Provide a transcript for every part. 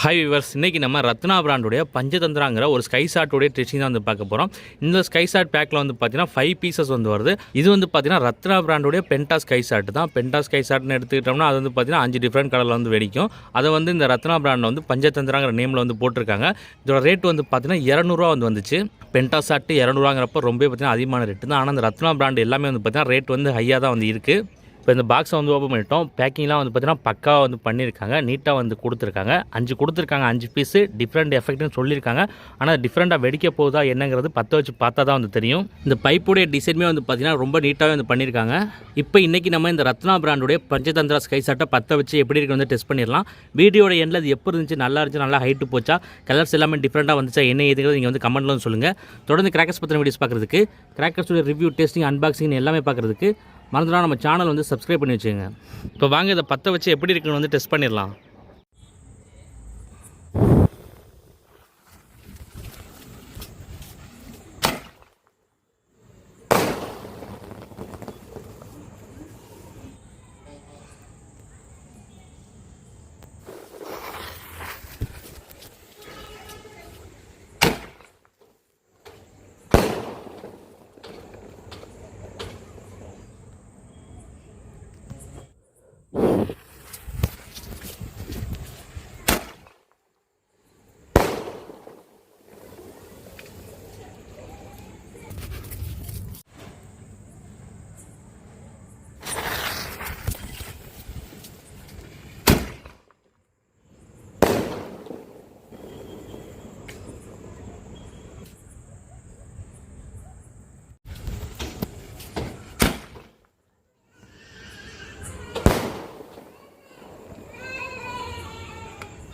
Hi viewers, இன்றைக்கி நம்ம ரத்னா பிராண்டுடைய பஞ்சதந்திராங்கிற ஒரு ஸ்கை ஷாட்டோடைய டெஸ்டிங் தான் வந்து பார்க்க போகிறோம். இந்த ஸ்கை ஷாட் பேக்கில் வந்து பார்த்தீங்கன்னா 5 பீசஸ் வந்து வருது. இது வந்து பார்த்தீங்கன்னா ரத்னா பிராண்டுடைய பென்டா ஸ்கை ஷாட் தான். பென்டா ஸ்கை ஷாட்னு எடுத்துக்கிட்டோம்னா அது வந்து பார்த்தீங்கன்னா 5 டிஃப்ரெண்ட் கலரில் வந்து வெடிக்கும். அதை வந்து இந்த ரத்னா பிராண்டில் வந்து பஞ்சதந்திராங்கிற நேமில் வந்து போட்டிருக்காங்க. இதோட ரேட் வந்து பார்த்தீங்கன்னா 200 வந்து வந்துச்சு. பென்டா ஷாட்டு 200 ரொம்பவே பார்த்தீங்கன்னா அதிகமான ரேட்டு தான். ஆனால் இந்த ரத்னா பிராண்டு எல்லாமே வந்து பார்த்தீங்கன்னா ரேட் வந்து ஹையாக தான் வந்து இருக்குது. இப்போ இந்த பாக்ஸை வந்து ஓப்பன் பண்ணிட்டோம். பேக்கிங்லாம் வந்து பார்த்தீங்கன்னா பக்காவாக வந்து பண்ணியிருக்காங்க, நீட்டாக வந்து கொடுத்துருக்காங்க. 5 பீஸு டிஃப்ரெண்ட் எஃபெக்ட்னு சொல்லியிருக்காங்க. ஆனால் டிஃப்ரெண்ட்டாக வெடிக்க போகுதா என்னங்கிறது பற்ற வச்சு பார்த்தா தான் வந்து தெரியும். இந்த பைப்புடைய டிசைனுமே வந்து பார்த்தீங்கன்னா ரொம்ப நீட்டாகவே வந்து பண்ணியிருக்காங்க. இப்போ இன்றைக்கி நம்ம இந்த ரத்னா பிராண்டுடைய பஞ்சதந்திரா ஸ்கை ஷாட்டை பற்ற வச்சு எப்படி இருக்கு வந்து டெஸ்ட் பண்ணிடலாம். வீடியோட எண்டில் அது எப்படி இருந்துச்சு, நல்லா இருந்துச்சு, நல்லா ஹைட்டு போச்சா, கலர்ஸ் எல்லாமே டிஃப்ரெண்ட்டாக வந்துச்சா, என்ன ஏதுங்கிறது நீங்கள் வந்து கமெண்ட்டில் வந்து சொல்லுங்கள். தொடர்ந்து கிராக்கர்ஸ் பற்றின வீடியோஸ் பார்க்குறதுக்கு, கிராக்கர்ஸோட ரிவ்யூ, டெஸ்டிங், அன்பாக்சிங் எல்லாமே பார்க்குறதுக்கு மறந்துடா நம்ம சேனல் வந்து சப்ஸ்கிரைப் பண்ணி வச்சுங்க. இப்போ வாங்க இதை பற்ற வச்சு எப்படி இருக்குன்னு வந்து டெஸ்ட் பண்ணிடலாம்.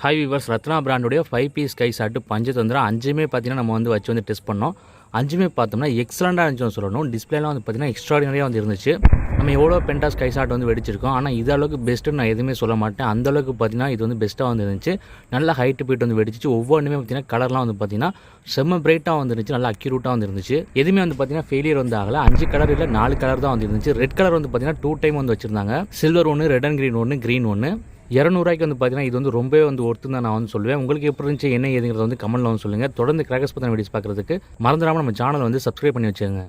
ஹாய் விவர்ஸ், ரத்னா பிராண்டுடைய 5 பீஸ் ஸ்கை ஷாட்டு பஞ்சதந்திரம் 5மே பார்த்தீங்கன்னா நம்ம வந்து வச்சு வந்து டெஸ்ட் பண்ணோம். 5மே பார்த்தோம்னா எக்ஸலண்ட்டாக இருந்துச்சுன்னு சொல்லணும். டிஸ்பிளேலாம் வந்து பார்த்தீங்கன்னா எக்ஸ்ட்ராடினரியாக வந்து இருந்துச்சு. நம்ம எவ்வளோ பென்டா ஸ்கை ஷாட் வந்து வெடிச்சிருக்கோம், ஆனால் இது அளவுக்கு பெஸ்ட்டுன்னு நான் எதுவுமே சொல்ல மாட்டேன். அந்தளவுக்கு பார்த்தீங்கன்னா இது வந்து பெஸ்ட்டாக வந்து இருந்துச்சு. நல்லா ஹைட்டு போய்ட்டு வந்து வெடிச்சிச்சு. ஒவ்வொன்றுமே பார்த்தீங்கன்னா கலர்லாம் வந்து பார்த்தீங்கன்னா செம்ம பிரைட்டாக வந்து இருந்துச்சு, நல்லா அக்யூரேட்டாக வந்து இருந்துச்சு. எதுவுமே வந்து பார்த்தீங்கன்னா ஃபெயிலியர் வந்து ஆகலை. 5 கலர் இல்லை 4 கலர் தான் வந்து இருந்துச்சு. ரெட் கலர் வந்து பார்த்தீங்கன்னா 2 டைம் வந்து வச்சுருந்தாங்க. சில்வர் ஒன்று, ரெட் அண்ட் க்ரீன் ஒன்று, க்ரீன் ஒன்று. 200 வந்து பார்த்தீங்கன்னா இது வந்து ரொம்பவே வந்து ஒர்த்து தான் நான் வந்து சொல்லுவேன். உங்களுக்கு எப்படி இருந்துச்சு, என்ன ஏதுங்கிறத வந்து கமெண்ட்டில் வந்து சொல்லுங்கள். தொடர்ந்து கிராக்கர்ஸ் பற்றின வீடியோஸ் பார்க்குறதுக்கு மறந்துடாமல் நம்ம சேனல் வந்து சப்ஸ்கிரைப் பண்ணி வச்சுக்கோங்க.